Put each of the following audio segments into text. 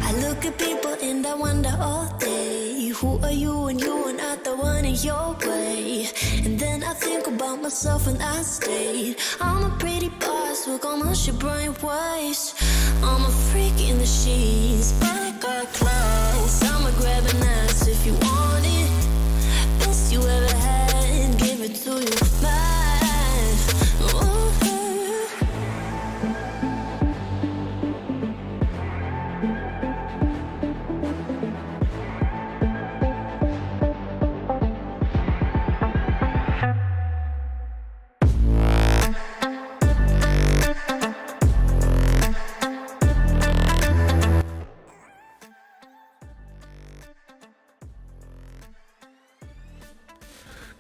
I look at people and I wonder all day, who are you and you are not the one in your way. And then I think about myself and I stayed. I'm a pretty boss with all my shit bright waves. I'm a freak in the sheets, but I got class. I'ma grab an ass if you want it. Best you ever had, give it to you bad. Ooh.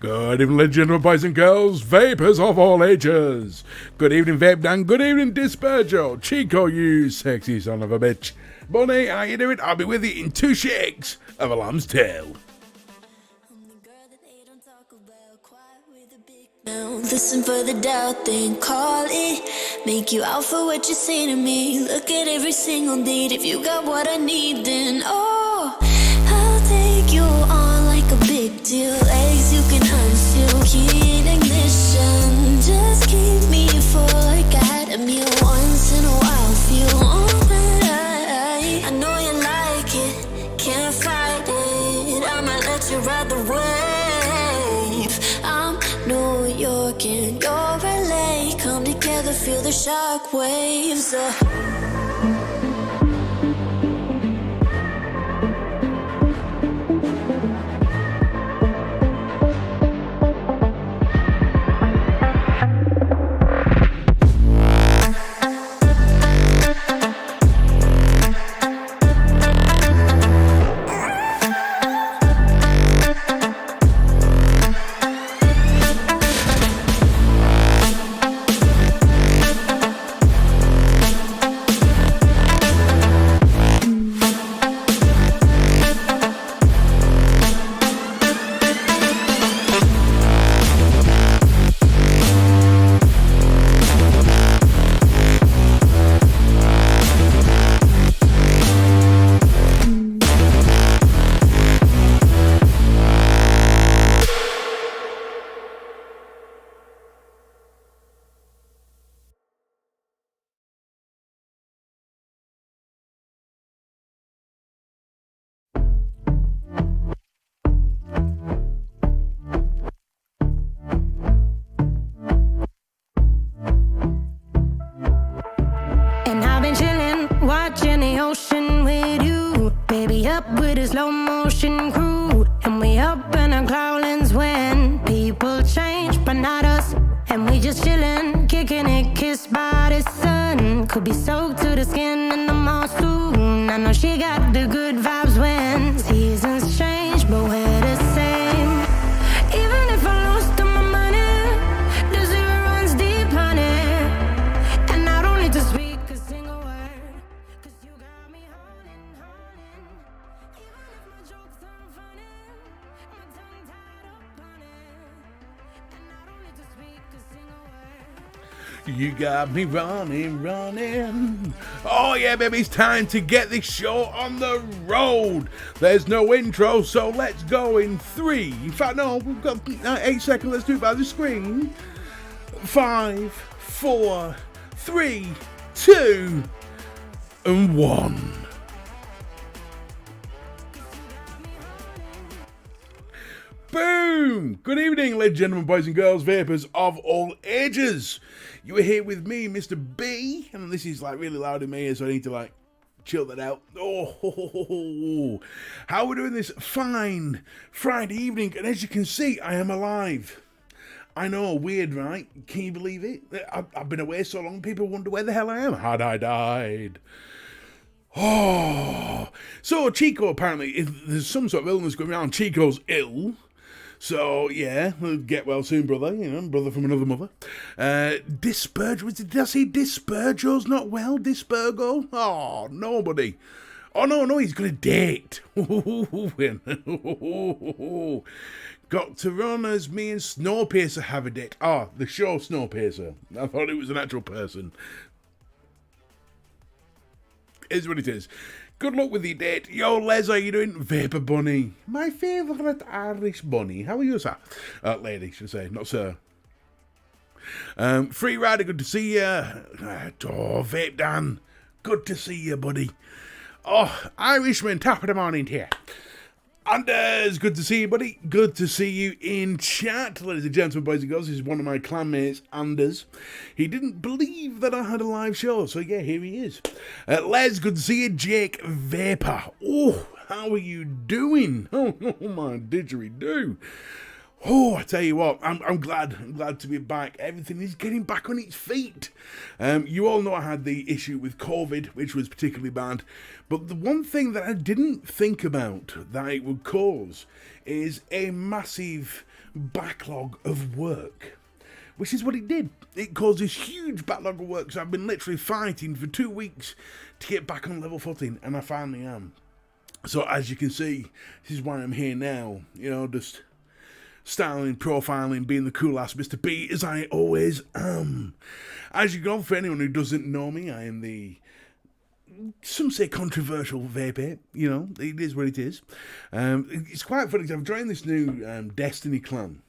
Good evening, ladies and gentlemen, boys and girls, vapors of all ages. Good evening, Vape Dan. Good evening, Disperjo. Chico, you sexy son of a bitch. Bunny, how you doing? I'll be with you in 2 shakes of a lamb's tail. Listen for the doubt, then call it. Make you out for what you say to me. Look at every single date. If you got what I need, then I'll take you on like a big deal. Legs you can unseal, key in ignition. Just keep me full like I had a meal once in a while. Feel alright. I know you like it, can't fight it. I'ma let you ride the wave. I'm New York and you're LA. Come together, feel the shock waves. Watching the ocean with you, baby, up with a slow motion crew. And we up in our cloudlands when people change, but not us. And we just chillin', kicking it, kissed by the sun. Could be soaked to the skin in the mall soon. I know she got the good vibes when seasons change, but we're the same. Even if I lost all my money, the zero runs deep, honey. And I don't need to speak a single word, 'cause you got me holding. Even if my jokes aren't funny, my tongue tied up on it. And I don't need to speak a single word. You got me running. Oh yeah, baby, it's time to get this show on the road. There's no intro, so let's go in 3. In fact, no, we've got 8 seconds. Let's do it by the screen. 5, 4, 3, 2, and 1. Boom! Good evening, ladies and gentlemen, boys and girls, vapors of all ages. You are here with me, Mr. B, and this is like really loud in my ears, so I need to like chill that out. Oh, how are we doing this fine Friday evening? And as you can see, I am alive. I know, weird, right? Can you believe it? I've been away so long, people wonder where the hell I am. Had I died? Oh, so Chico, apparently, if there's some sort of illness going around, Chico's ill. So, yeah, get well soon, brother. You know, brother from another mother. Disperjo, did I say Disperjo's not well? Dispergo? Oh, nobody. Oh, no, he's got a date. Got to run as me and Snowpiercer have a date. Ah, the show Snowpiercer. I thought it was an actual person. Is what it is. Good luck with your date. Yo, Les, how you doing? Vapor Bunny. My favourite Irish bunny. How are you, sir? Lady, should I say, not sir. Free Rider, good to see you. Vape Dan, good to see you, buddy. Oh, Irishman, top of the morning here. Anders, good to see you, buddy. Good to see you in chat, ladies and gentlemen, boys and girls. This is one of my clanmates, Anders. He didn't believe that I had a live show, so yeah, here he is. Les, good to see you. Jake Vapor. Oh, how are you doing? Oh my didgeridoo. Oh, I tell you what, I'm glad to be back. Everything is getting back on its feet. You all know I had the issue with COVID, which was particularly bad. But the one thing that I didn't think about that it would cause is a massive backlog of work. Which is what it did. It caused this huge backlog of work. So I've been literally fighting for 2 weeks to get back on level footing. And I finally am. So as you can see, this is why I'm here now. You know, just styling, profiling, being the cool ass Mr. B, as I always am. As you know, for anyone who doesn't know me, I am the, some say, controversial VapeApe. You know, it is what it is. It's quite funny because I've joined this new Destiny clan.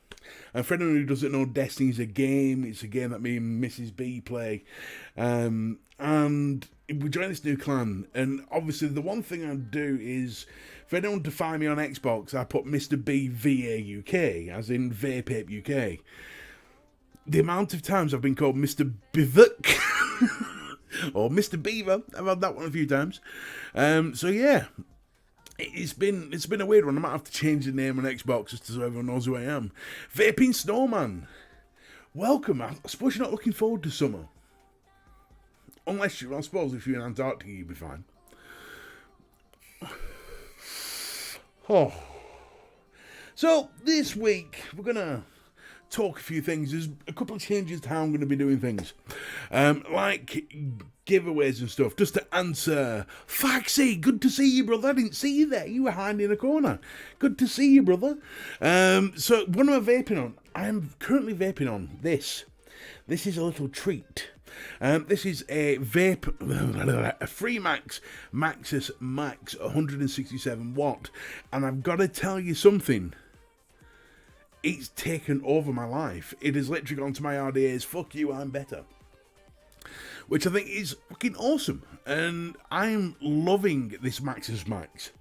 And for anyone who doesn't know, Destiny is a game. It's a game that me and Mrs. B play. And we joined this new clan. And obviously the one thing I do is, for anyone to find me on Xbox, I put Mr. B VA UK, as in VapeApe UK. The amount of times I've been called Mr. Bivok or Mr. Beaver, I've had that one a few times. So yeah, it's been a weird one. I might have to change the name on Xbox just so everyone knows who I am. Vaping Snowman, welcome. I suppose you're not looking forward to summer, unless I suppose if you're in Antarctica, you'd be fine. Oh. So, this week, we're going to talk a few things. There's a couple of changes to how I'm going to be doing things. Like giveaways and stuff. Just to answer, Faxi, good to see you, brother. I didn't see you there. You were hiding in a corner. Good to see you, brother. So, what am I vaping on? I'm currently vaping on this. This is a little treat. This is a vape, a Freemax Maxus Max 167 watt, and I've got to tell you something. It's taken over my life. It has literally gone to my RDAs. Fuck you, I'm better. Which I think is fucking awesome, and I'm loving this Maxus Max.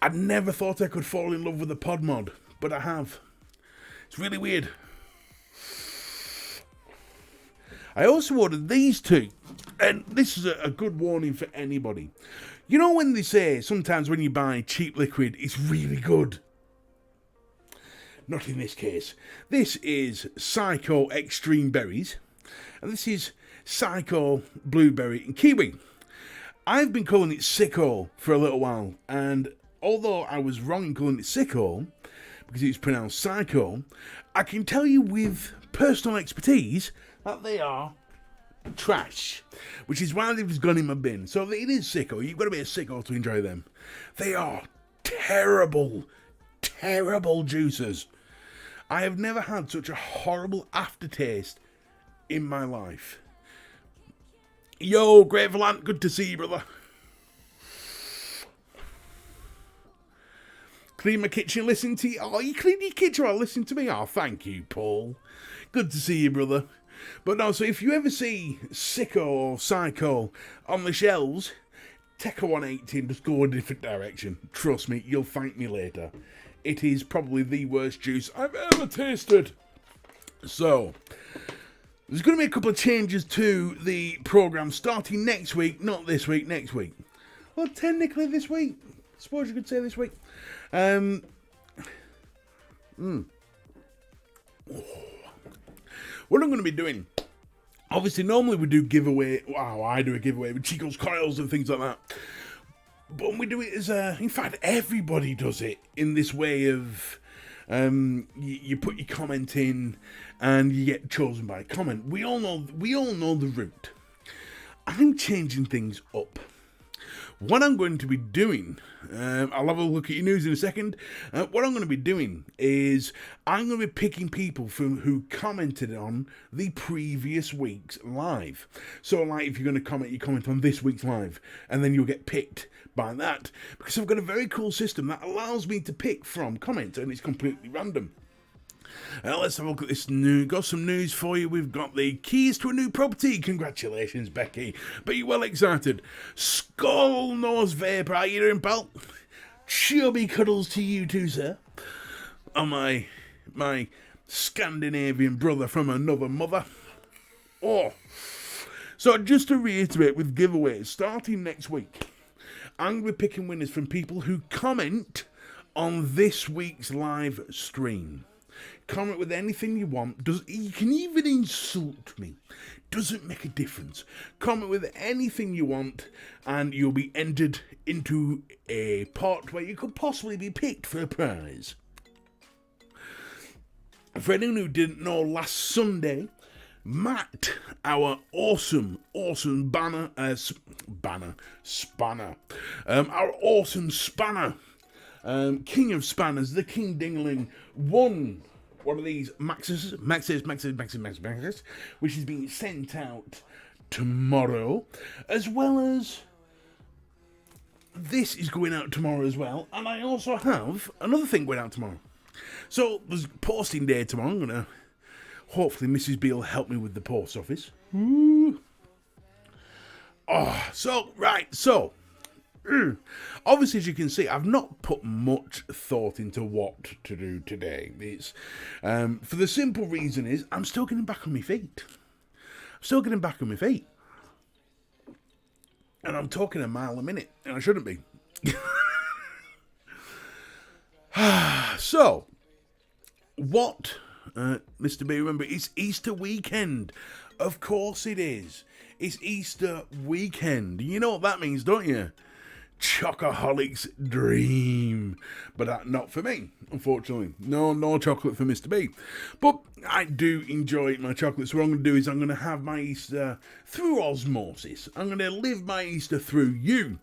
I never thought I could fall in love with a pod mod, but I have. It's really weird. I also ordered these two, and this is a good warning for anybody. You know when they say sometimes when you buy cheap liquid, it's really good? Not in this case. This is Psycho Extreme Berries, and this is Psycho Blueberry and Kiwi. I've been calling it Sicko for a little while, and although I was wrong in calling it Sicko, because it's pronounced Psycho, I can tell you with personal expertise that they are trash, which is why they've just gone in my bin. So it is Sicko. You've got to be a Sicko to enjoy them. They are terrible, terrible juicers. I have never had such a horrible aftertaste in my life. Yo, Grateful Ant, good to see you, brother. Clean my kitchen, listen to you. Oh, you clean your kitchen while listening to me? Oh, thank you, Paul. Good to see you, brother. But no, so if you ever see Sicko or Psycho on the shelves, take a 180 and just go a different direction. Trust me, you'll thank me later. It is probably the worst juice I've ever tasted. So, there's going to be a couple of changes to the programme starting next week. Not this week, next week. Well, technically this week. I suppose you could say this week. What I'm going to be doing, obviously normally we do giveaway, I do a giveaway with Chico's coils and things like that, but when we do it as in fact everybody does it in this way of, you put your comment in and you get chosen by a comment. We all know the route. I'm changing things up. what I'm going to be doing, I'll have a look at your news in a second. What I'm going to be doing is I'm going to be picking people who commented on the previous week's live. So, like, if you're going to comment, you comment on this week's live, and then you'll get picked by that, because I've got a very cool system that allows me to pick from comments, and it's completely random. Let's have a look at this news. Got some news for you. We've got the keys to a new property. Congratulations, Becky. But you're well excited. Skull Nose Vape. How you doing, pal? Chubby cuddles to you too, sir. Oh, my Scandinavian brother from another mother. Oh. So just to reiterate with giveaways, starting next week, I'm going to be picking winners from people who comment on this week's live stream. Comment with anything you want. You can even insult me. Doesn't make a difference. Comment with anything you want, and you'll be entered into a pot where you could possibly be picked for a prize. For anyone who didn't know, last Sunday, Matt, our awesome spanner, our awesome spanner, king of spanners, the King Dingling, won one of these maxes, which is being sent out tomorrow, as well as this is going out tomorrow as well, and I also have another thing going out tomorrow. So there's posting day tomorrow. I'm gonna hopefully Mrs. B will help me with the post office. Ooh. Obviously, as you can see, I've not put much thought into what to do today. It's for the simple reason is I'm still getting back on my feet. And I'm talking a mile a minute, and I shouldn't be. So, what, Mr. B, remember, it's Easter weekend. Of course it is. It's Easter weekend. You know what that means, don't you? Chocoholic's dream. But not for me, unfortunately. No chocolate for Mr. B. But I do enjoy my chocolate. So what I'm going to do is I'm going to have my Easter through osmosis. I'm going to live my Easter through you.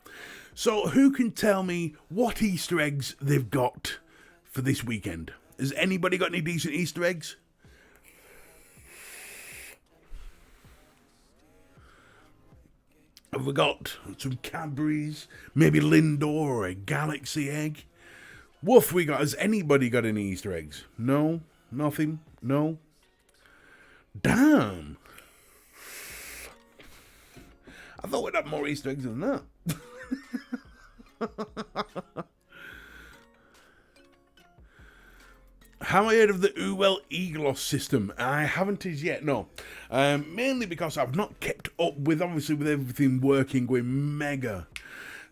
So who can tell me what Easter eggs they've got for this weekend? Has anybody got any decent Easter eggs? Have we got some Cadbury's, maybe Lindor or a Galaxy egg? What have we got? Has anybody got any Easter eggs? No? Nothing? No? Damn! I thought we'd have more Easter eggs than that. Have I heard of the Uwell Eglos system? I haven't as yet, no. Mainly because I've not kept up with, obviously, with everything working, going mega.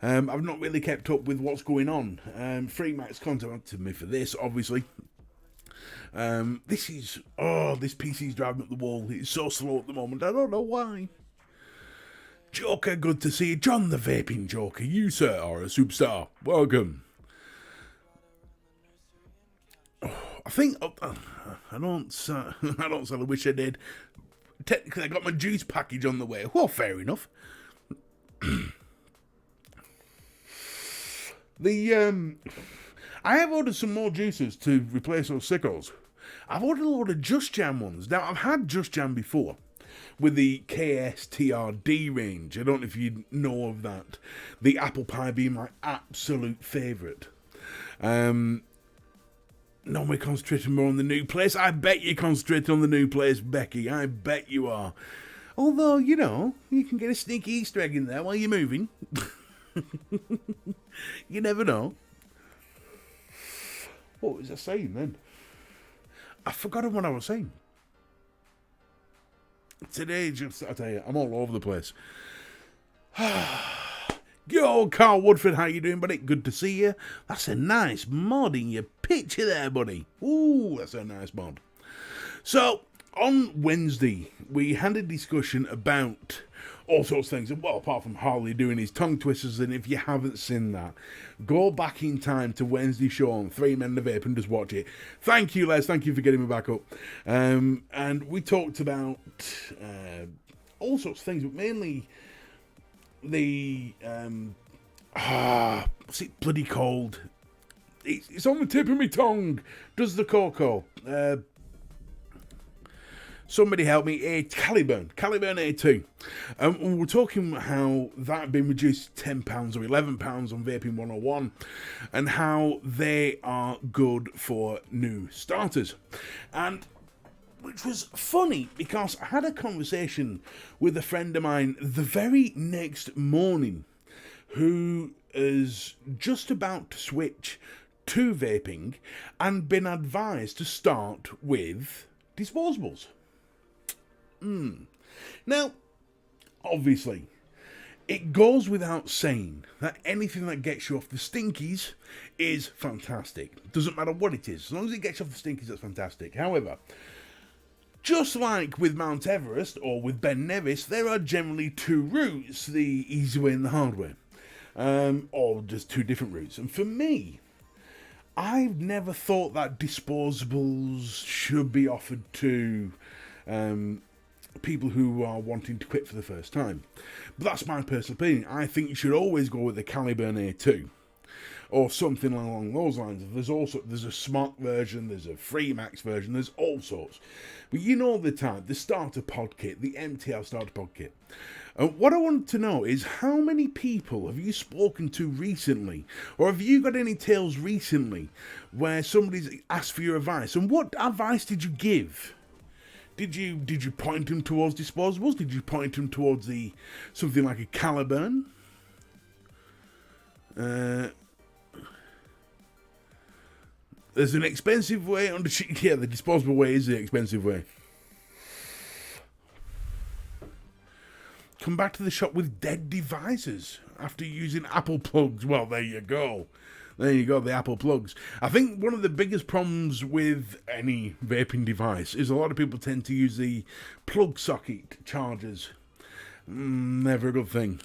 I've not really kept up with what's going on. Freemax contacted me for this, obviously. This PC's driving up the wall. It's so slow at the moment. I don't know why. Joker, good to see you. John the Vaping Joker, you, sir, are a superstar. Welcome. I think I don't sell. I wish I did. Technically, I got my juice package on the way. Well, fair enough. I have ordered some more juices to replace those sickles. I've ordered a lot of Just Jam ones. Now, I've had Just Jam before with the KSTRD range. I don't know if you know of that. The apple pie being my absolute favourite. Normally concentrating more on the new place. I bet you're concentrating on the new place, Becky. I bet you are. Although, you know, you can get a sneaky Easter egg in there while you're moving. You never know. What was I saying then? I forgot what I was saying. Today, just, I tell you, I'm all over the place. Yo, Carl Woodford, how you doing, buddy? Good to see you. That's a nice mod in your picture there, buddy. Ooh, that's a nice mod. So, on Wednesday, we had a discussion about all sorts of things. Well, apart from Harley doing his tongue twisters, and if you haven't seen that, go back in time to Wednesday's show on 3 Men the Vape and just watch it. Thank you, Les. Thank you for getting me back up. And we talked about all sorts of things, but mainly the What's it bloody called? It's on the tip of my tongue. Does the cocoa? Somebody help me. Caliburn A2. And we're talking how that had been reduced to £10 or £11 on Vaping 101, and how they are good for new starters. And which was funny because I had a conversation with a friend of mine the very next morning who is just about to switch to vaping and been advised to start with disposables. Now, obviously, it goes without saying that anything that gets you off the stinkies is fantastic. Doesn't matter what it is. As long as it gets you off the stinkies, that's fantastic. However, just like with Mount Everest or with Ben Nevis, there are generally two routes, the easy way and the hard way. Or just two different routes. And for me, I've never thought that disposables should be offered to people who are wanting to quit for the first time. But that's my personal opinion. I think you should always go with the Caliburn A2 or something along those lines. There's a smart version, there's a free max version, there's all sorts. But you know the type, the starter pod kit, the MTL starter pod kit. What I want to know is how many people have you spoken to recently, or have you got any tales recently where somebody's asked for your advice, and what advice did you give? Did you point them towards disposables? Did you point them towards something like a Caliburn? There's an expensive way on the yeah, the disposable way is the expensive way. Come back to the shop with dead devices after using Apple plugs. Well, there you go. There you go, the Apple plugs. I think one of the biggest problems with any vaping device is a lot of people tend to use the plug socket chargers. Never a good thing.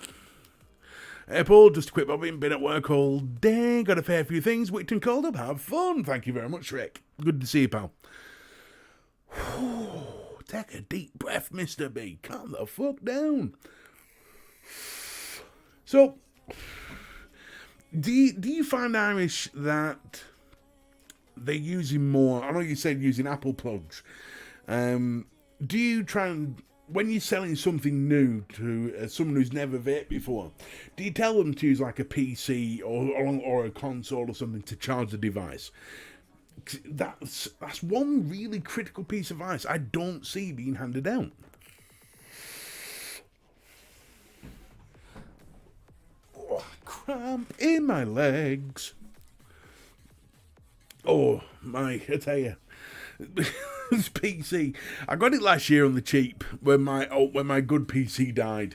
Apple, just a quick bobbing, been at work all day, got a fair few things, whipped and called up, have fun. Thank you very much, Shrek. Good to see you, pal. Take a deep breath, Mr. B. Calm the fuck down. So, do you find, Irish, that they're using more? I know you said using Apple plugs. Do you try and, when you're selling something new to someone who's never vaped before, do you tell them to use like a PC or a console or something to charge the device? That's one really critical piece of advice I don't see being handed out. Oh, cramp in my legs. Oh, I tell you. This PC, I got it last year on the cheap when my good PC died,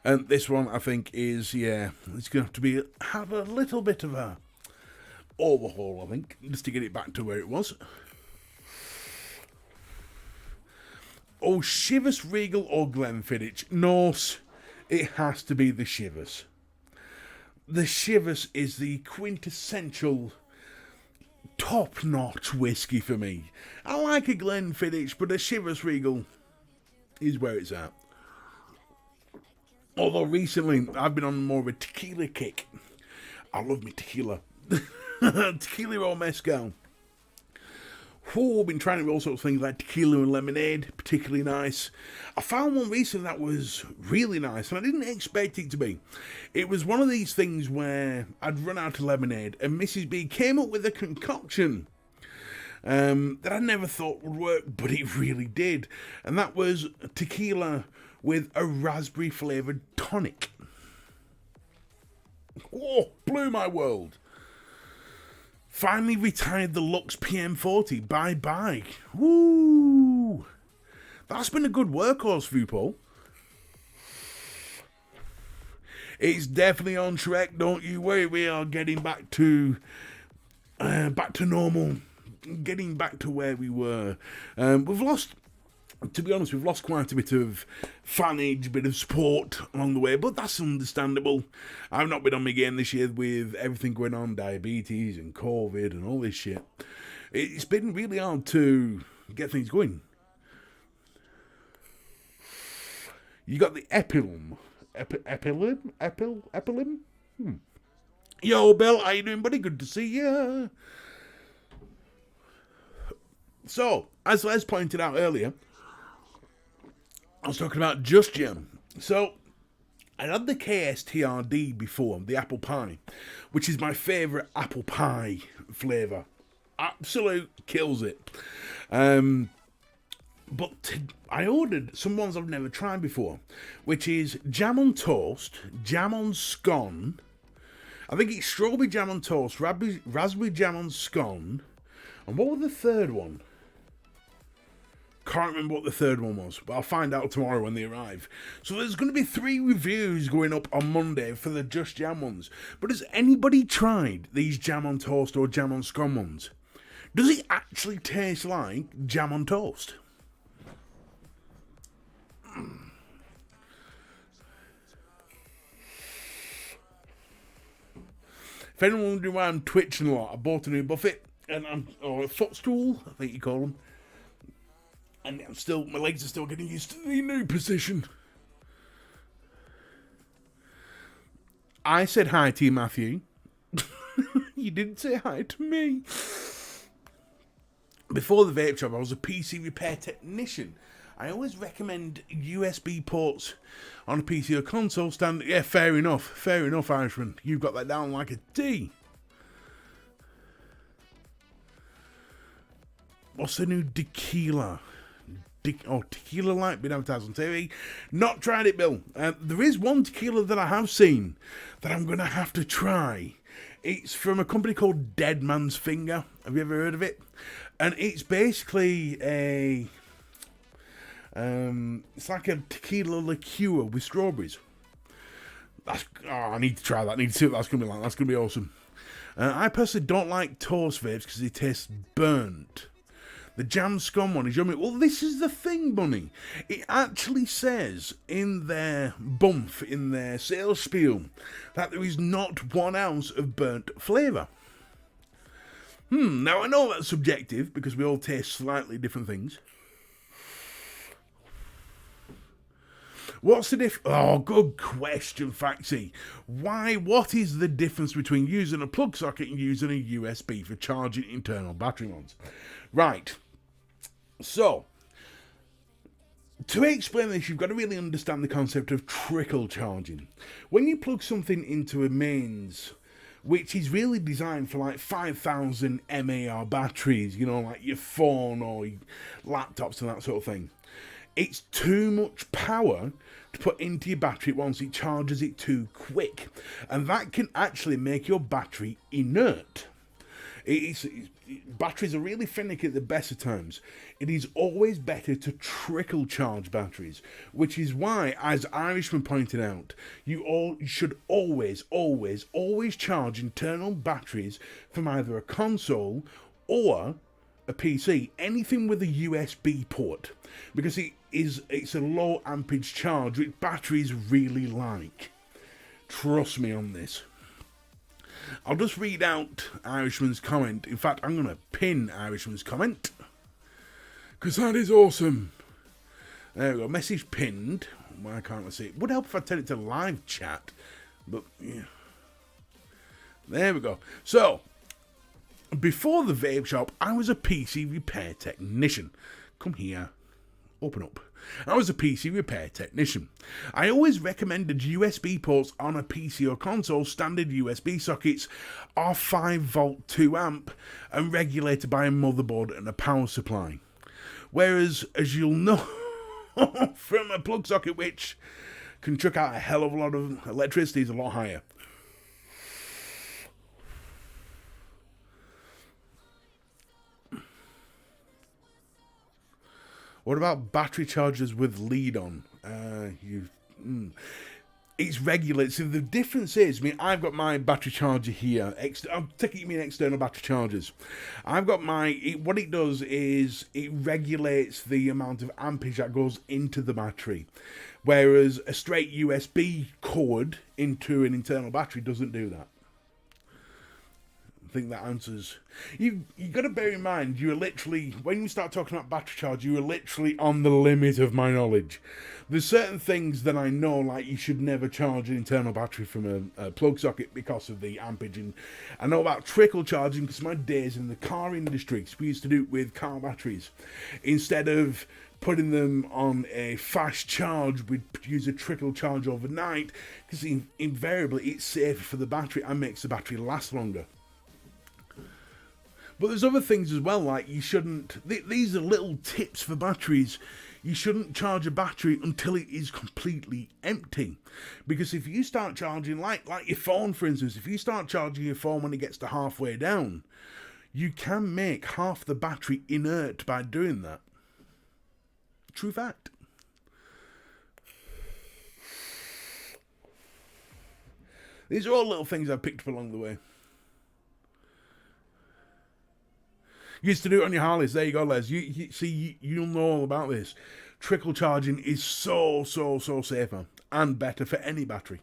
and this one I think is it's gonna have to have a little bit of a overhaul, I think, just to get it back to where it was. Oh, Chivas Regal or Glenfiddich? No, it has to be the Chivas. The Chivas is the quintessential top-notch whiskey for me. I like a Glenfiddich, but a Chivas Regal is where it's at. Although recently I've been on more of a tequila kick. I love me tequila. Tequila or mezcal. I've been trying all sorts of things like tequila and lemonade, particularly nice. I found one recently that was really nice, and I didn't expect it to be. It was one of these things where I'd run out of lemonade, and Mrs. B came up with a concoction that I never thought would work, but it really did. And that was tequila with a raspberry flavoured tonic. Oh, blew my world. Finally retired the Lux PM40. Bye-bye. Woo! That's been a good workhorse for you, Paul. It's definitely on Shrek, don't you worry. We are getting back to normal. Getting back to where we were. To be honest, we've lost quite a bit of fanage, a bit of support along the way, but that's understandable. I've not been on my game this year with everything going on, diabetes and COVID and all this shit. It's been really hard to get things going. You got the Epilim. Epilim? Yo, Bill, how you doing, buddy? Good to see you. So, as Les pointed out earlier, I was talking about Just Jam. So, I had the KSTRD before, the apple pie, which is my favourite apple pie flavour. Absolute kills it. But I ordered some ones I've never tried before, which is jam on toast, jam on scone. I think it's strawberry jam on toast, raspberry jam on scone. And what was the third one? Can't remember what the third one was, but I'll find out tomorrow when they arrive. So there's going to be 3 reviews going up on Monday for the Just Jam ones. But has anybody tried these jam on toast or jam on scone ones? Does it actually taste like jam on toast? If anyone wondering why I'm twitching a lot, I bought a new buffet, or a footstool, I think you call them. And my legs are still getting used to the new position. I said hi to you, Matthew. You didn't say hi to me. Before the vape shop, I was a PC repair technician. I always recommend USB ports on a PC or console stand. Yeah, fair enough, Irishman. You've got that down like a T. What's the new tequila? Tequila Light been advertised on TV. Not tried it, Bill. There is one tequila that I have seen that I'm going to have to try. It's from a company called Dead Man's Finger. Have you ever heard of it? And it's basically it's like a tequila liqueur with strawberries. I need to try that. I need to see what that's going to be like. That's going to be awesome. I personally don't like toast vapes because they taste burnt. The jam scone one is yummy. Well, this is the thing, Bunny. It actually says in their bump, in their sales spiel, that there is not 1 ounce of burnt flavour. Now I know that's subjective because we all taste slightly different things. What's the Oh, good question, Faxi. What is the difference between using a plug socket and using a USB for charging internal battery ones? Right. So, to explain this, you've got to really understand the concept of trickle charging. When you plug something into a mains, which is really designed for like 5,000 mAh batteries, like your phone or your laptops and that sort of thing, it's too much power to put into your battery once it charges it too quick. And that can actually make your battery inert. Batteries are really finicky at the best of times. It is always better to trickle charge batteries, which is why, as Irishman pointed out, you should always charge internal batteries from either a console or a PC, anything with a USB port, because it's a low ampage charge which batteries really like. Trust me on this. I'll just read out Irishman's comment. In fact, I'm going to pin Irishman's comment, because that is awesome. There we go. Message pinned. Why can't I see it? Would help if I turn it to live chat. But, yeah. There we go. So, before the vape shop, I was a PC repair technician. Come here. Open up. I was a PC repair technician. I always recommended USB ports on a PC or console. Standard USB sockets are 5 volt 2 amp and regulated by a motherboard and a power supply. Whereas, as you'll know from a plug socket, which can chuck out a hell of a lot of electricity, is a lot higher. What about battery chargers with lead on? It's regulated. So the difference is, I've got my battery charger here. I'm taking you mean external battery chargers. I've got what it does is it regulates the amount of ampage that goes into the battery. Whereas a straight USB cord into an internal battery doesn't do that. think that answers. You got to bear in mind, you're literally, when you start talking about battery charge, you are literally on the limit of my knowledge. There's certain things that I know, like you should never charge an internal battery from a plug socket because of the ampage. And I know about trickle charging because my days in the car industry, so we used to do it with car batteries. Instead of putting them on a fast charge, we'd use a trickle charge overnight because invariably it's safer for the battery and makes the battery last longer. But there's other things as well, like you shouldn't, these are little tips for batteries. You shouldn't charge a battery until it is completely empty. Because if you start charging, like your phone for instance, if you start charging your phone when it gets to halfway down, you can make half the battery inert by doing that. True fact. These are all little things I've picked up along the way. You used to do it on your Harleys. There you go, Les. You'll know all about this. Trickle charging is so safer and better for any battery.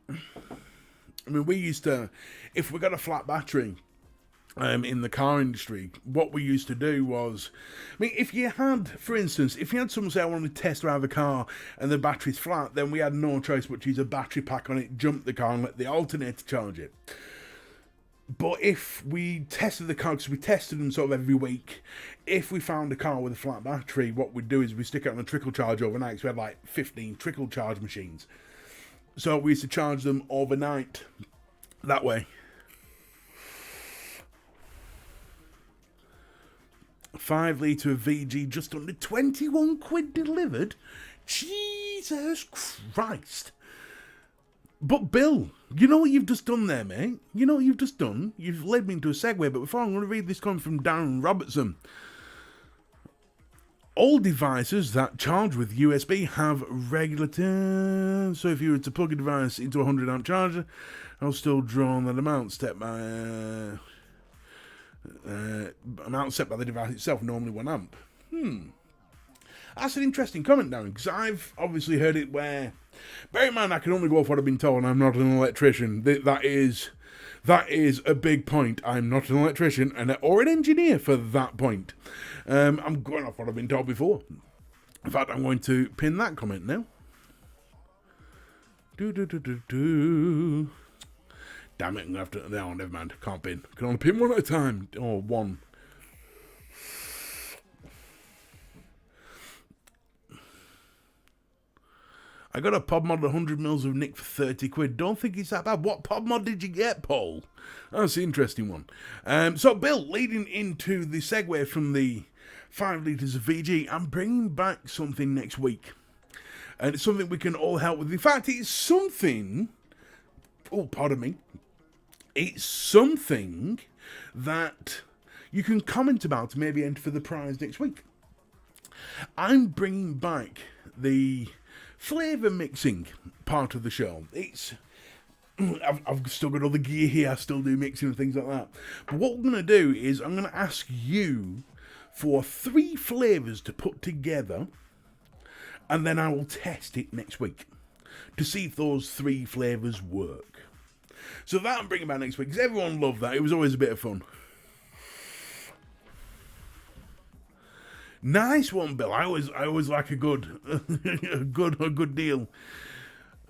I mean, we used to, if we got a flat battery, in the car industry, what we used to do was, I mean, if you had, for instance, if you had someone say, I want to test drive a car and the battery's flat, then we had no choice but to use a battery pack on it, jump the car and let the alternator charge it. But if we tested the car, because we tested them sort of every week, if we found a car with a flat battery, what we'd do is we stick it on a trickle charge overnight, so we had like 15 trickle charge machines. So we used to charge them overnight that way. 5 litre of VG, just under 21 quid delivered. Jesus Christ. But Bill, you know what you've just done there, mate? You know what you've just done? You've led me into a segue, but before I'm going to read this comment from Darren Robertson. All devices that charge with USB have regulator. So if you were to plug a device into a 100 amp charger, I'll still draw on that amount set by amount set by the device itself, normally 1 amp. That's an interesting comment, Darren, because I've obviously heard it where, bear in mind I can only go off what I've been told, and I'm not an electrician. That is a big point. I'm not an electrician or an engineer for that point. I'm going off what I've been told before. In fact, I'm going to pin that comment now. Damn it, I'm going to have to... No, never mind. Can't pin. Can only pin one at a time. Or one. I got a pod mod 100 mils of Nick for 30 quid. Don't think it's that bad. What pod mod did you get, Paul? That's the interesting one. So, Bill, leading into the segue from the 5 litres of VG, I'm bringing back something next week. And it's something we can all help with. In fact, it's something... Oh, pardon me. It's something that you can comment about and maybe enter for the prize next week. I'm bringing back the flavour mixing part of the show. I've still got all the gear here. I still do mixing and things like that. But what we're going to do is I'm going to ask you for 3 flavours to put together, and then I will test it next week to see if those 3 flavours work. So that I'm bringing back next week, because everyone loved that. It was always a bit of fun. Nice one, Bill. I always like a good, a good deal.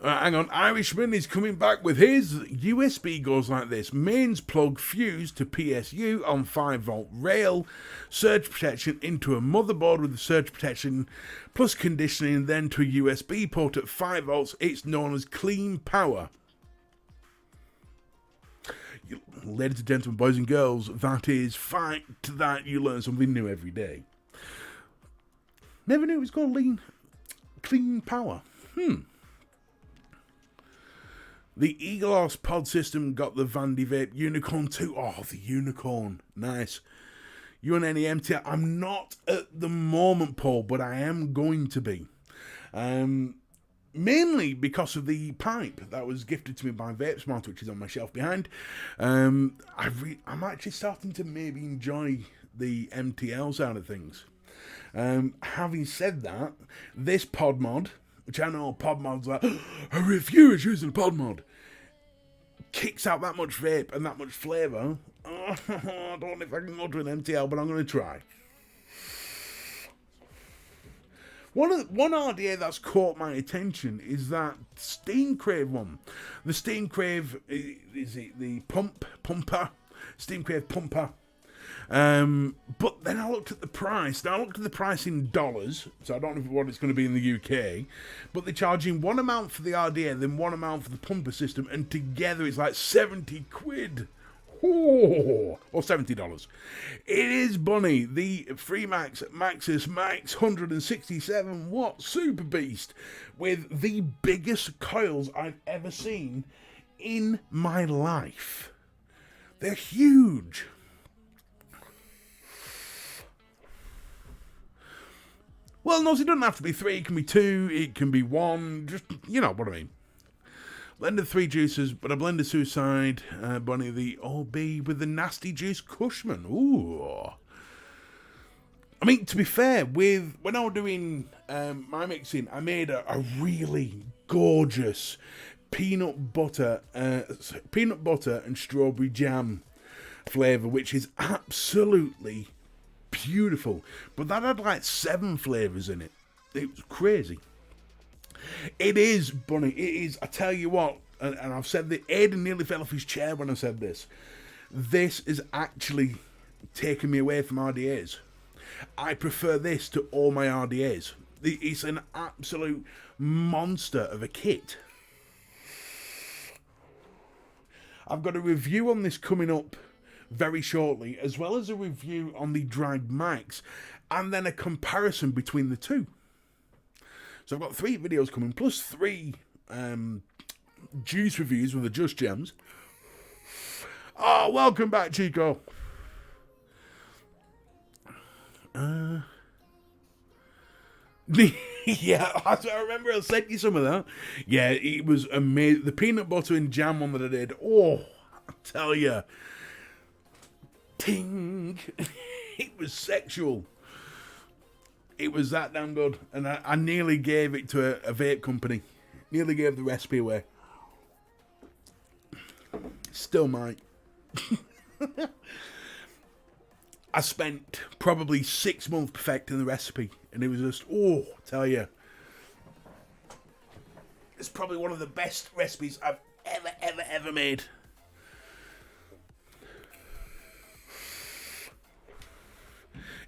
Hang on, Irishman is coming back with his USB. Goes like this: mains plug fused to PSU on 5-volt rail, surge protection into a motherboard with the surge protection plus conditioning, then to a USB port at 5 volts. It's known as clean power. Ladies and gentlemen, boys and girls, that is fact that you learn something new every day. Never knew it was called clean power. The Eagleos pod system got the Vandy Vape Unicorn too. Oh, the Unicorn. Nice. You and any MT? I'm not at the moment, Paul, but I am going to be. Mainly because of the pipe that was gifted to me by VapeSmart, which is on my shelf behind. I'm actually starting to maybe enjoy the MTL side of things. Having said that, this pod mod, which I know pod mods like, I refuse using pod mod, kicks out that much vape and that much flavour. I don't know if I can go to an MTL, but I'm going to try. One RDA that's caught my attention is that Steam Crave one. The Steam Crave, is it the Pumper? Steam Crave Pumper. But then I looked at the price. Now I looked at the price in dollars, so I don't know what it's going to be in the UK. But they're charging one amount for the RDA, then one amount for the pumper system, and together it's like 70 quid. Oh, or $70. It is bunny. The Freemax Maxis Max 167 watt Super Beast with the biggest coils I've ever seen in my life. They're huge. Well, no, it doesn't have to be 3. It can be 2. It can be 1. Just, you know what I mean. Blended 3 juices, but a blended Suicide Bunny, the OB with the Nasty Juice Cushman. Ooh. I mean, to be fair, when I was doing my mixing, I made a really gorgeous peanut butter and strawberry jam flavour, which is absolutely beautiful. But that had like 7 flavours in it. It was crazy. It is, Bunny. It is. I tell you what, and I've said that Aiden nearly fell off his chair when I said this. This is actually taking me away from RDAs. I prefer this to all my RDAs. It's an absolute monster of a kit. I've got a review on this coming up very shortly, as well as a review on the dried Max, and then a comparison between the two. So I've got 3 videos coming, plus 3 juice reviews with the Just Gems. Oh, welcome back, Chico. Yeah, I remember I sent you some of that. Yeah, it was amazing. The peanut butter and jam one that I did. Oh, I tell you. Ting. It was sexual. It was that damn good. And I nearly gave it to a vape company. Nearly gave the recipe away. Still might. I spent probably 6 months perfecting the recipe. And it was just, oh, I tell you. It's probably one of the best recipes I've ever made.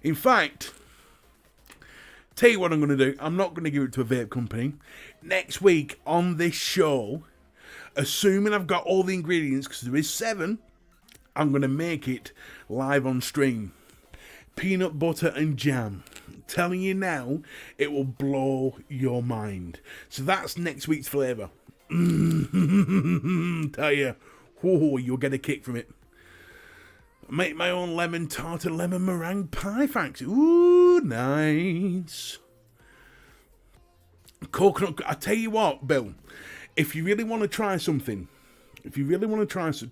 In fact, tell you what I'm going to do. I'm not going to give it to a vape company. Next week on this show, assuming I've got all the ingredients, because there is 7, I'm going to make it live on stream. Peanut butter and jam. I'm telling you now, it will blow your mind. So that's next week's flavour. Tell you, oh, you'll get a kick from it. Make my own lemon tart and lemon meringue pie, thanks. Ooh, nice. Coconut. I tell you what, Bill. If you really want to try something,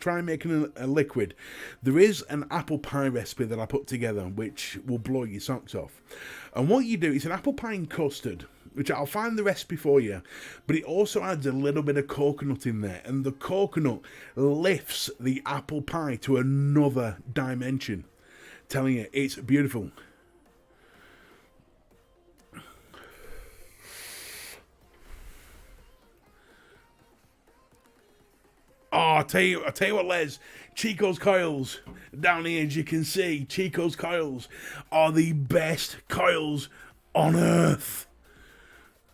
try making a liquid. There is an apple pie recipe that I put together, which will blow your socks off. And what you do is an apple pie and custard, which I'll find the recipe for you, but it also adds a little bit of coconut in there, and the coconut lifts the apple pie to another dimension. Telling you, it's beautiful. Oh, I'll tell you what, Les. Chico's coils down here, as you can see, Chico's coils are the best coils on earth.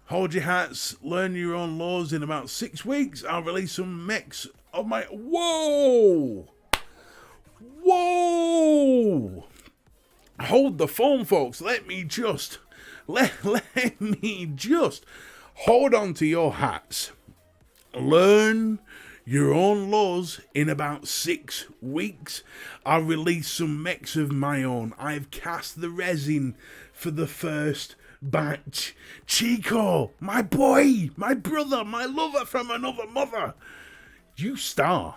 Hold your hats, learn your own laws. In about 6 weeks, I'll release some mix of my... Whoa! Whoa! Hold the phone, folks. Let me just hold on to your hats. Learn your own laws. In about 6 weeks, I'll release some mix of my own. I've cast the resin for the first batch. Chico, my boy, my brother, my lover from another mother, you star.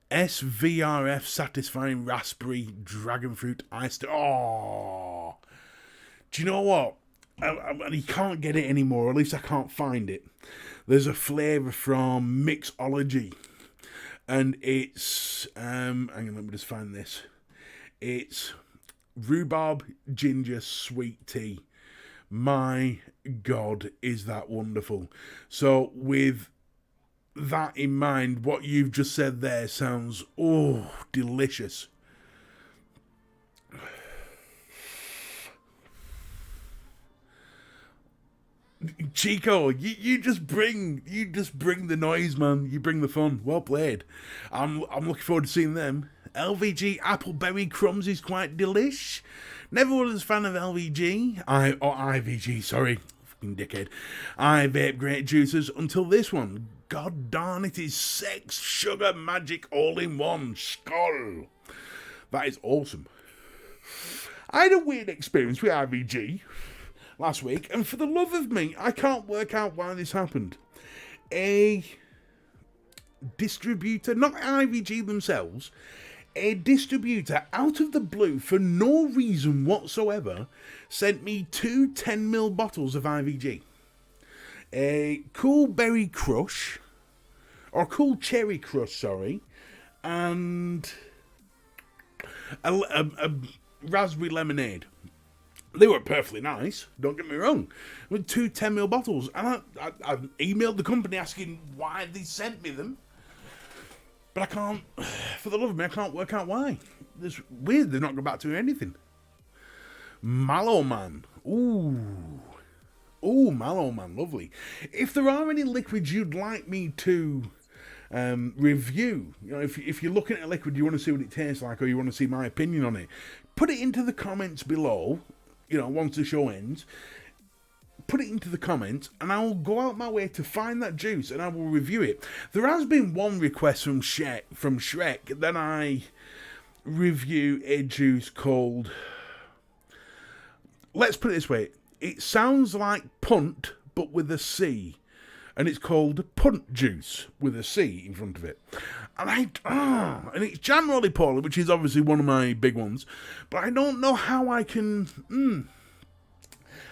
SVRF satisfying raspberry dragon fruit iced. Oh, do you know what? and you can't get it anymore, or at least I can't find it. There's a flavour from Mixology, and it's hang on, let me just find this. It's rhubarb ginger sweet tea. My God, is that wonderful. So with that in mind, what you've just said there sounds, delicious. Chico, you just bring the noise, man. You bring the fun. Well played. I'm looking forward to seeing them. LVG Appleberry Crumbs is quite delish. Never was a fan of LVG. IVG, sorry. Fucking dickhead. I vape great juices until this one. God darn, it is sex, sugar, magic, all in one. Skull. That is awesome. I had a weird experience with IVG last week, and for the love of me, I can't work out why this happened. A distributor, not IVG themselves, a distributor out of the blue, for no reason whatsoever, sent me 2 10ml bottles of IVG. A Cool Berry Crush, or Cool Cherry Crush, sorry, and a Raspberry Lemonade. They were perfectly nice, don't get me wrong, with 2 10ml bottles. And I emailed the company asking why they sent me them. But I can't, for the love of me, I can't work out why. It's weird, they're not going back to anything. Mallow Man. Ooh, Mallow Man, lovely. If there are any liquids you'd like me to review, if you're looking at a liquid, you want to see what it tastes like, or you want to see my opinion on it, put it into the comments below, once the show ends. Put it into the comments, and I will go out my way to find that juice, and I will review it. There has been one request from Shrek that I review a juice called, let's put it this way, it sounds like punt, but with a C, and it's called Punt Juice, with a C in front of it. And and it's generally poorly, which is obviously one of my big ones, but I don't know how I can,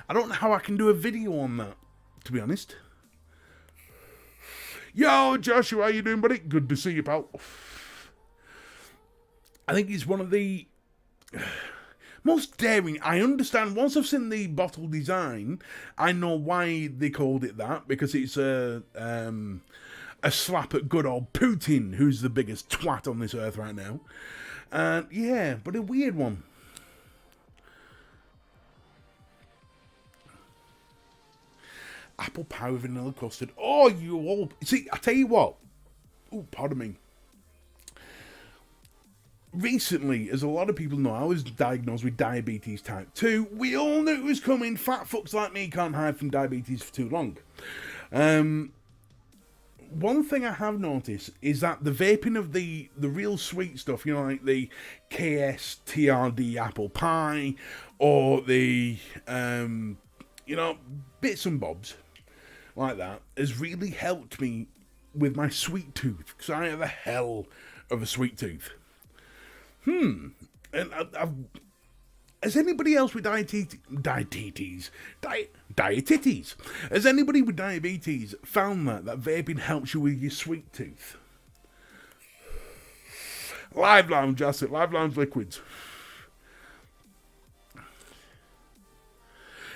I don't know how I can do a video on that, to be honest. Yo, Joshua, how you doing, buddy? Good to see you, pal. I think it's one of the most daring. I understand, once I've seen the bottle design, I know why they called it that, because it's a slap at good old Putin, who's the biggest twat on this earth right now. Yeah, but a weird one. Apple pie with vanilla custard. Oh, you all... See, I tell you what. Oh, pardon me. Recently, as a lot of people know, I was diagnosed with diabetes type 2. We all knew it was coming. Fat fucks like me can't hide from diabetes for too long. One thing I have noticed is that the vaping of the real sweet stuff, like the KS TRD apple pie, or the, bits and bobs like that, has really helped me with my sweet tooth, because I have a hell of a sweet tooth. And has anybody else with diabetes, has anybody with diabetes found that vaping helps you with your sweet tooth? Live Lounge, that's it, Live Lounge Liquids.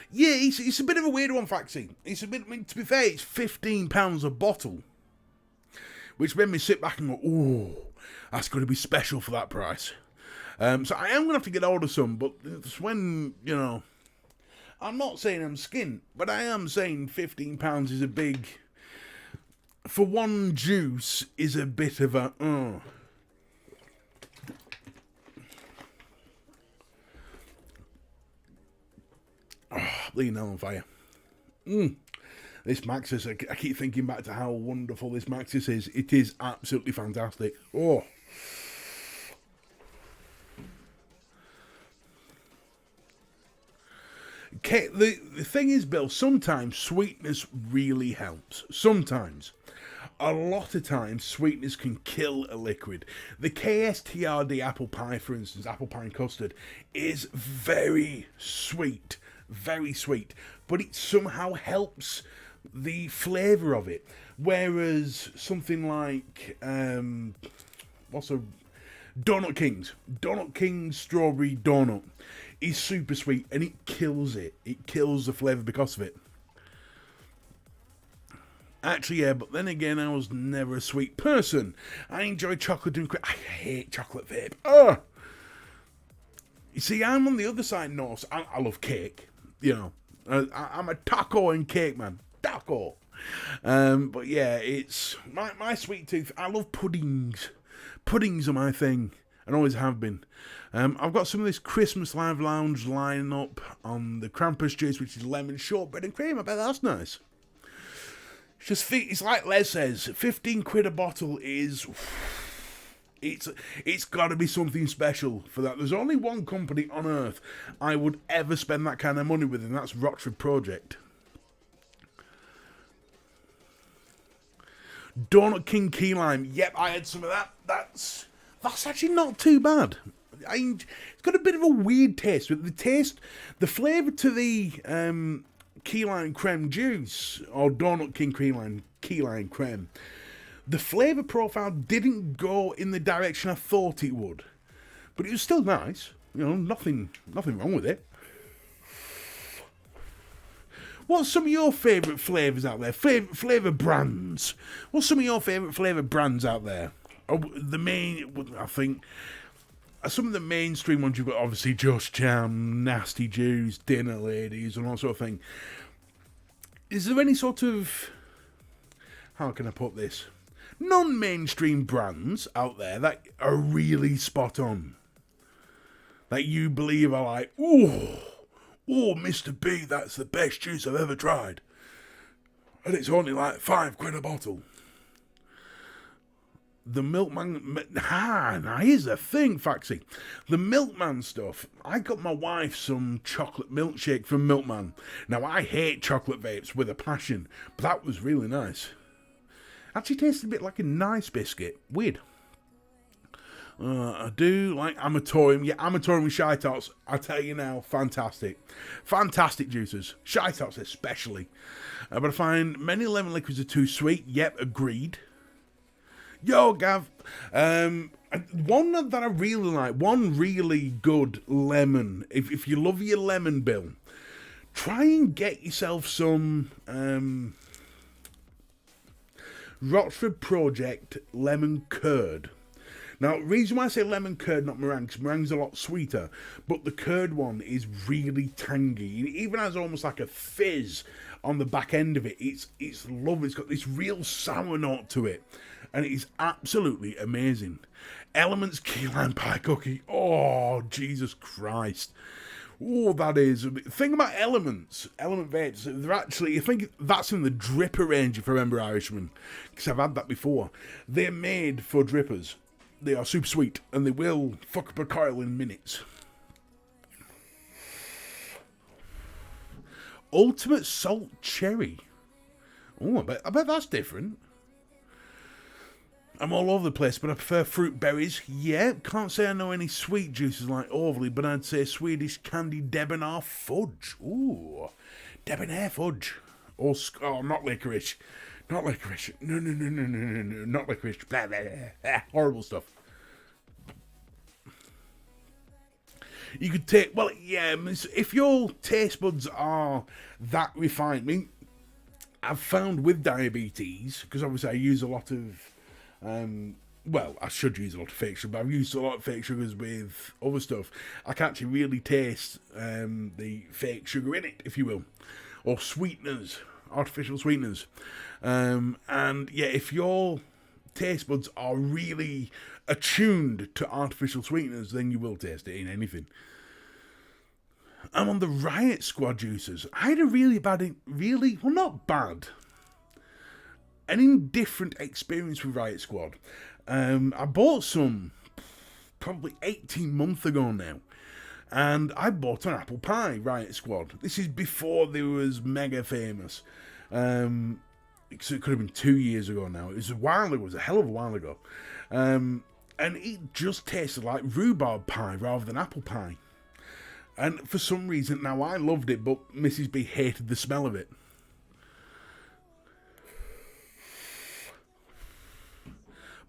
Yeah, it's a bit of a weird one, Faxi. To be fair, it's £15 a bottle. Which made me sit back and go, ooh, that's going to be special for that price. So I am going to have to get hold of some, but it's when, I'm not saying I'm skint, but I am saying £15 is a big, for one juice, is a bit of a, Lean on fire. This Maxis, I keep thinking back to how wonderful this Maxis is. It is absolutely fantastic. Oh. Okay, the thing is, Bill, sometimes sweetness really helps. Sometimes. A lot of times, sweetness can kill a liquid. The KSTRD apple pie, for instance, apple pie and custard, is very sweet very sweet, but it somehow helps the flavour of it. Whereas something like what's a Donut King's strawberry donut is super sweet, and it kills it. It kills the flavour because of it. Actually, yeah, but then again, I was never a sweet person. I enjoy chocolate and cream. I hate chocolate vape. Ugh! You see, I'm on the other side now. So I love cake. You know, I'm a taco and cake man. Taco. But yeah, it's my sweet tooth. I love puddings. Puddings are my thing, and always have been. I've got some of this Christmas Live Lounge line up on the Krampus juice, which is lemon shortbread and cream. I bet that's nice. It's like Les says, 15 quid a bottle is... It's got to be something special for that. There's only one company on earth I would ever spend that kind of money with, and that's Rockford Project. Donut King Key Lime. Yep, I had some of that. That's actually not too bad. It's got a bit of a weird taste, but the flavour to the Key Lime Creme juice, or Donut King Key Lime Creme, the flavour profile didn't go in the direction I thought it would. But it was still nice. You know, nothing wrong with it. What's some of your favourite flavours out there? Flavour brands. What's some of your favourite flavour brands out there? Oh, I think, some of the mainstream ones you've got, obviously Just Jam, Nasty Juice, Dinner Ladies, and all sort of thing. Is there any sort of, how can I put this, non-mainstream brands out there that are really spot on, that you believe are like, oh, Mr. B, that's the best juice I've ever tried, and it's only like 5 quid a bottle? The Milkman, now here's the thing, Faxi. The Milkman stuff, I got my wife some chocolate milkshake from Milkman. Now, I hate chocolate vapes with a passion, but that was really nice. Actually tasted a bit like a nice biscuit. Weird. I do like Amatorium. Yeah, Amatorium with Shy Tots, I tell you now, fantastic. Fantastic juices. Shy Tots especially. But I find many lemon liquids are too sweet. Yep, agreed. Yo, Gav. One that I really like, one really good lemon. If you love your lemon bill, try and get yourself some Rockford Project lemon curd. Now, the reason why I say lemon curd, not meringue, because meringue's a lot sweeter, but the curd one is really tangy. It even has almost like a fizz on the back end of it. It's lovely. It's got this real sour note to it, and it is absolutely amazing. Elements key lime pie cookie. Oh, Jesus Christ. Oh, that is. The thing about Element vapes, they're actually, I think that's in the dripper range, if I remember Irishman, because I've had that before. They're made for drippers. They are super sweet, and they will fuck up a coil in minutes. Ultimate Salt Cherry. Oh, I bet that's different. I'm all over the place, but I prefer fruit berries. Yeah, can't say I know any sweet juices like Overly, but I'd say Swedish candy debonair fudge. Ooh, debonair fudge. Or not licorice. Not licorice. No, not licorice. Blah, blah, blah. Horrible stuff. You could take, well, yeah, if your taste buds are that refined, I mean, I've found with diabetes, because obviously I use a lot of, I should use a lot of fake sugar, but I've used a lot of fake sugars with other stuff. I can actually really taste the fake sugar in it, if you will, or sweeteners, artificial sweeteners. And yeah, if your taste buds are really attuned to artificial sweeteners, then you will taste it in anything. I'm on the Riot Squad juicers. I had a not bad, an indifferent experience with Riot Squad. I bought some probably 18 months ago now, and I bought an apple pie Riot Squad. This is before they was mega famous. It could have been 2 years ago now. It was a while ago. It was a hell of a while ago. And it just tasted like rhubarb pie rather than apple pie. And for some reason, now I loved it, but Mrs. B hated the smell of it.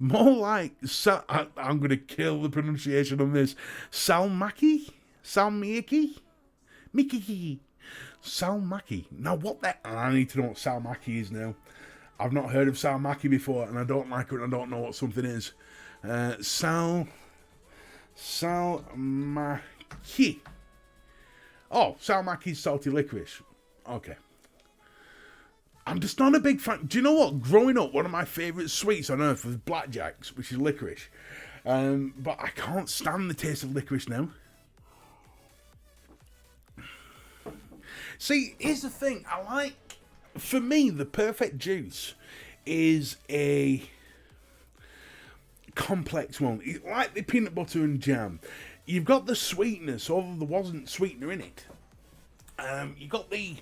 More like, I'm going to kill the pronunciation on this, Salmaki? Salmiaki? Miki? Salmaki. Now what I need to know what Salmaki is now. I've not heard of Salmaki before, and I don't like it, and I don't know what something is. Salmaki. Oh, Salmaki's salty licorice. Okay. I'm just not a big fan. Do you know what? Growing up, one of my favourite sweets on earth was blackjacks, which is licorice. But I can't stand the taste of licorice now. See, here's the thing. For me, the perfect juice is a complex one. It's like the peanut butter and jam. You've got the sweetness, although there wasn't sweetener in it. You've got the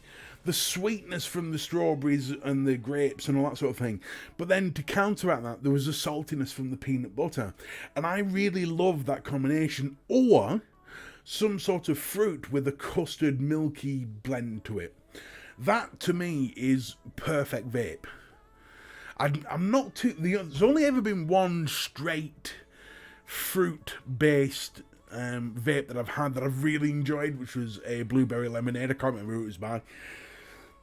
sweetness from the strawberries and the grapes and all that sort of thing. But then to counteract that, there was a saltiness from the peanut butter. And I really love that combination. Or some sort of fruit with a custard milky blend to it. That to me is perfect vape. I'm not too... There's only ever been one straight fruit-based vape that I've had that I've really enjoyed, which was a blueberry lemonade. I can't remember who it was by.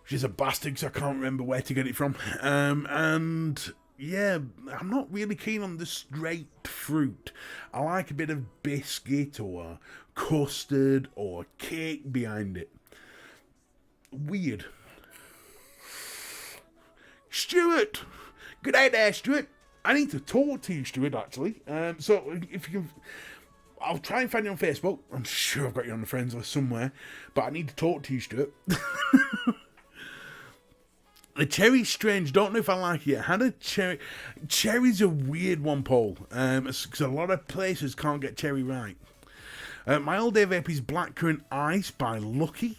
She's a bastard, so I can't remember where to get it from. And yeah, I'm not really keen on the straight fruit. I like a bit of biscuit or custard or cake behind it. Weird. Stuart! Good day there, Stuart. I need to talk to you, Stuart, actually. So if you can... I'll try and find you on Facebook. I'm sure I've got you on the friends list somewhere. But I need to talk to you, Stuart. The cherry's strange. Don't know if I like it. I had a cherry. Cherry's a weird one, Paul. Because a lot of places can't get cherry right. My all day vape is blackcurrant ice by Lucky.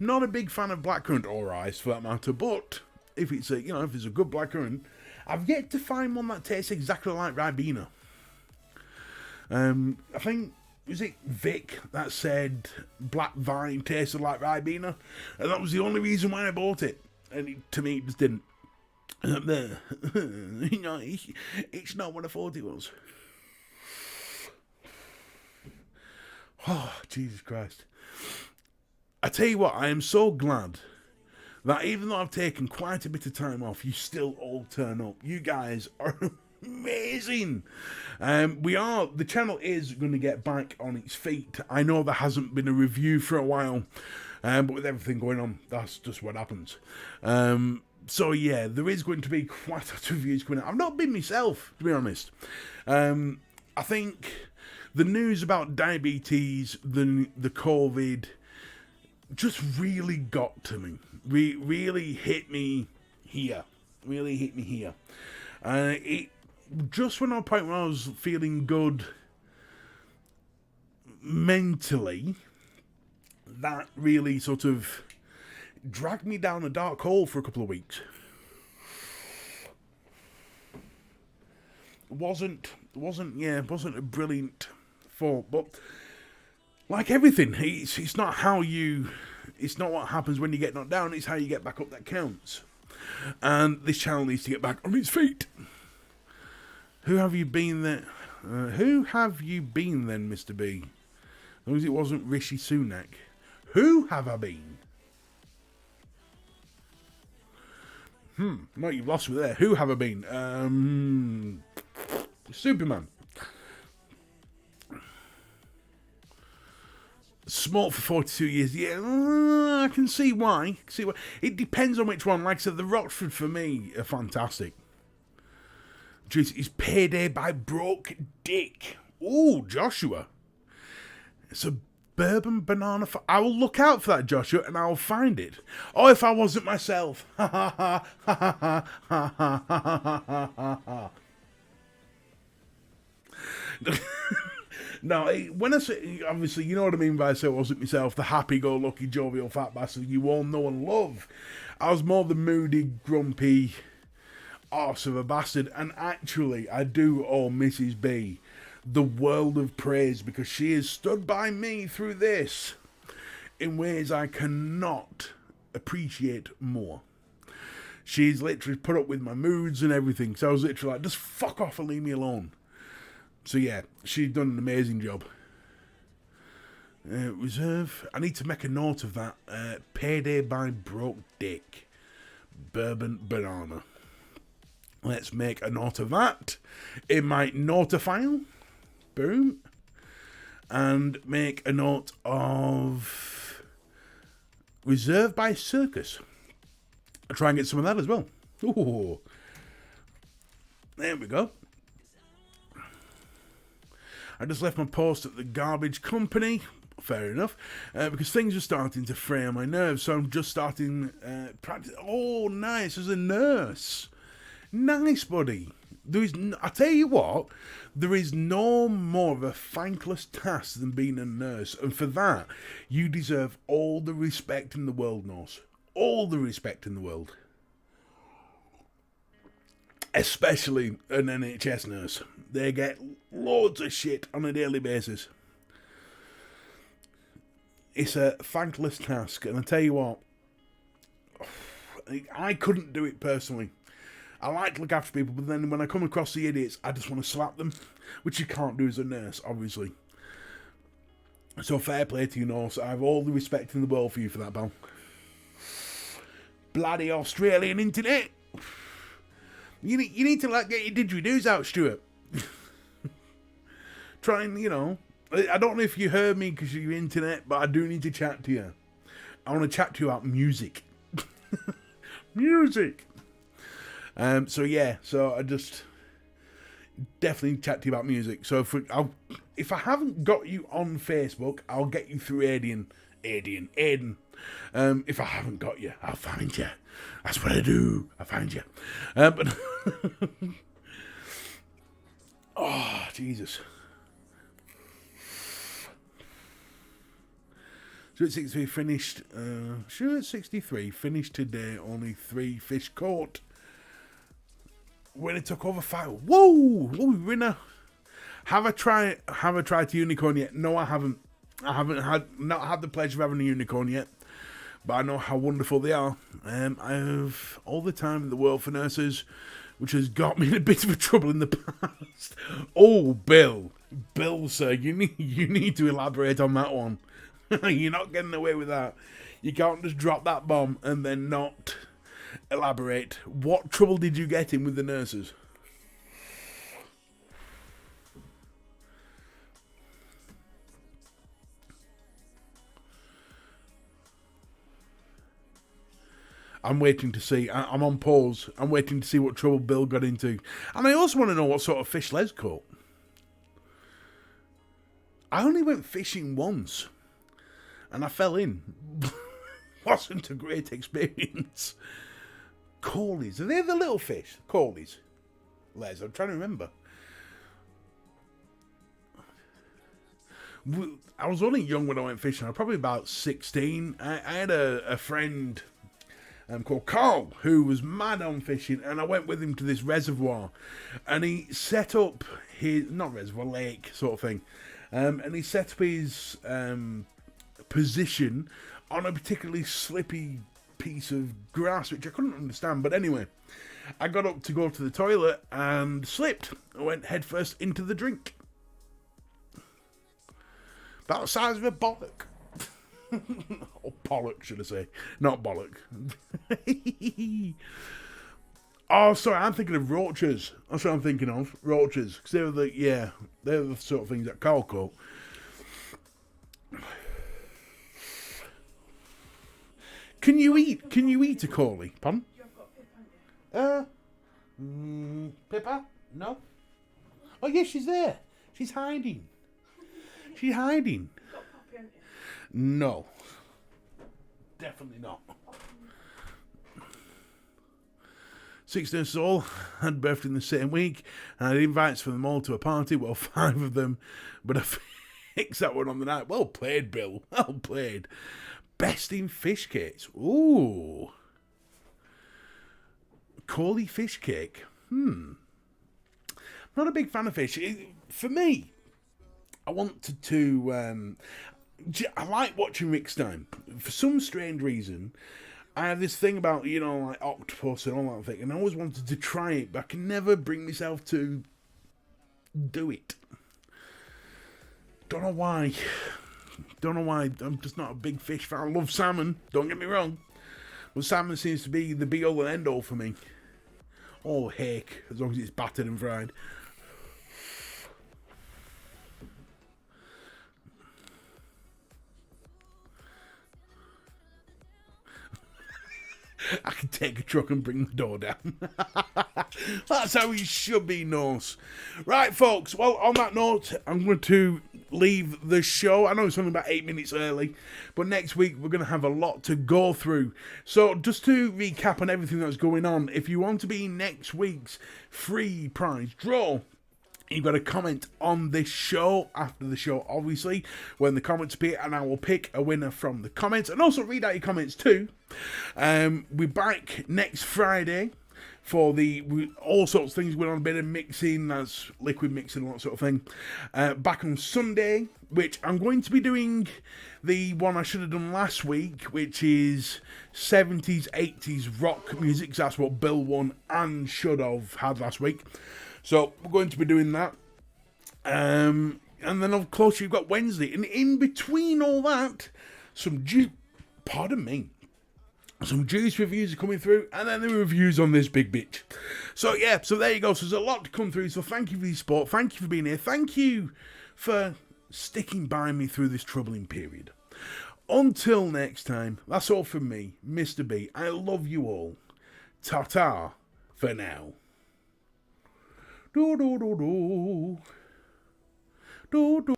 Not a big fan of blackcurrant or ice for that matter. But if it's a if it's a good blackcurrant, I've yet to find one that tastes exactly like Ribena. I think, was it Vic that said Black Vine tasted like Ribena? And that was the only reason why I bought it. And to me, it just didn't. It's not what I thought it was. Oh, Jesus Christ. I tell you what, I am so glad that even though I've taken quite a bit of time off, you still all turn up. You guys are amazing. The channel is going to get back on its feet. I know there hasn't been a review for a while, but with everything going on, that's just what happens. So yeah, there is going to be quite a lot of reviews coming out. I've not been myself, to be honest. I think the news about diabetes, the COVID, just really got to me. Really hit me here. It just went on a point where I was feeling good mentally, that really sort of dragged me down a dark hole for a couple of weeks. It wasn't a brilliant thought, but like everything, it's not what happens when you get knocked down, it's how you get back up that counts. And this channel needs to get back on its feet. Who have you been then? Mr. B? As long as it wasn't Rishi Sunak. Who have I been? No, you've lost me there. Who have I been? Superman. Smoked for 42 years. Yeah, I can see why. It depends on which one. Like I said, the Rockford for me are fantastic. It's Payday by Broke Dick. Ooh, Joshua. It's a bourbon banana. I will look out for that, Joshua, and I will find it. Oh, if I wasn't myself. Ha ha ha ha ha ha ha ha ha. No, when I say, obviously, you know what I mean by I say it wasn't myself, the happy-go-lucky, jovial fat bastard you all know and love. I was more the moody, grumpy arse of a bastard, and actually, I do owe Mrs. B the world of praise because she has stood by me through this in ways I cannot appreciate more. She's literally put up with my moods and everything. So I was literally like, just fuck off and leave me alone. So yeah, she's done an amazing job. Reserve. I need to make a note of that. Payday by Broke Dick. Bourbon Banana. Let's make a note of that in my note file. Boom. And make a note of Reserve by Circus. I'll try and get some of that as well. Ooh. There we go. I just left my post at the garbage company. Fair enough. Because things are starting to fray on my nerves. So I'm just starting practice. Oh, nice. As a nurse. Nice, buddy. I tell you what, there is no more of a thankless task than being a nurse. And for that, you deserve all the respect in the world, nurse. All the respect in the world. Especially an NHS nurse. They get loads of shit on a daily basis. It's a thankless task. And I tell you what, I couldn't do it personally. I like to look after people, but then when I come across the idiots, I just want to slap them. Which you can't do as a nurse, obviously. So fair play to you, nurse. I have all the respect in the world for you for that, pal. Bloody Australian internet. You need to like get your didgeridoos out, Stuart. Try and, you know, I don't know if you heard me because of your internet, but I do need to chat to you. I want to chat to you about music. Music. So I just definitely chat to you about music. So if I haven't got you on Facebook, I'll get you through Aiden. If I haven't got you, I'll find you. That's what I do. I find you. But oh, Jesus. So at 63 finished. At 63 finished today. Only 3 fish caught. When it took over 5. Whoa, winner. Have I tried to unicorn yet? No, I haven't. I haven't had the pleasure of having a unicorn yet, but I know how wonderful they are. I have all the time in the world for nurses, which has got me in a bit of trouble in the past. Oh, Bill, sir, you need to elaborate on that one. You're not getting away with that. You can't just drop that bomb and then not elaborate. What trouble did you get in with the nurses? I'm waiting to see. I'm on pause. I'm waiting to see what trouble Bill got into. And I also want to know what sort of fish Les caught. I only went fishing once. And I fell in. Wasn't a great experience. Corlies. Are they the little fish? Corlies. Les, I'm trying to remember. I was only young when I went fishing. I was probably about 16. I had a friend called Carl, who was mad on fishing, and I went with him to this reservoir, and he set up his, not reservoir, lake sort of thing, and he set up his position on a particularly slippy piece of grass, which I couldn't understand, but anyway, I got up to go to the toilet and slipped. I went headfirst into the drink. About the size of a bollock. Or pollock, should I say. Not bollock. Oh, sorry, I'm thinking of roaches. That's what I'm thinking of. Roaches. Because they're the sort of things that Carl caught. Can you eat a corley? Pardon? You've got Pippa, haven't you? Pippa? No. Oh, yes, she's there. She's hiding. She's hiding. You've got Poppy, haven't you? No. Definitely not. 6 nurses all had birthday in the same week, and I had invites for them all to a party. Well, 5 of them, but I fixed that one on the night. Well played, Bill. Well played. Best in fish cakes. Ooh. Corley fish cake. Not a big fan of fish. For me, I wanted to. I like watching Rick's Time. For some strange reason, I have this thing about, you know, like octopus and all that thing, and I always wanted to try it, but I can never bring myself to do it. Don't know why. I'm just not a big fish fan. I love salmon, don't get me wrong. But salmon seems to be the be all and end all for me. Oh, heck, as long as it's battered and fried. I can take a truck and bring the door down. That's how he should be, Norse. Right, folks. Well, on that note, I'm going to leave the show. I know it's only about 8 minutes early, but next week we're going to have a lot to go through. So just to recap on everything that's going on, if you want to be next week's free prize draw, you've got to comment on this show after the show, obviously, when the comments appear, and I will pick a winner from the comments, and also read out your comments too. We're back next Friday for all sorts of things going on, a bit of mixing, that's liquid mixing, and that sort of thing. Back on Sunday, which I'm going to be doing the one I should have done last week, which is 70s, 80s rock music, 'cause that's what Bill won and should have had last week. So we're going to be doing that. And then, of course, you've got Wednesday. And in between all that, some juice reviews are coming through. And then the reviews on this big bitch. So, yeah, so there you go. So there's a lot to come through. So thank you for your support. Thank you for being here. Thank you for sticking by me through this troubling period. Until next time, that's all from me, Mr. B. I love you all. Ta-ta for now. Do do do do do do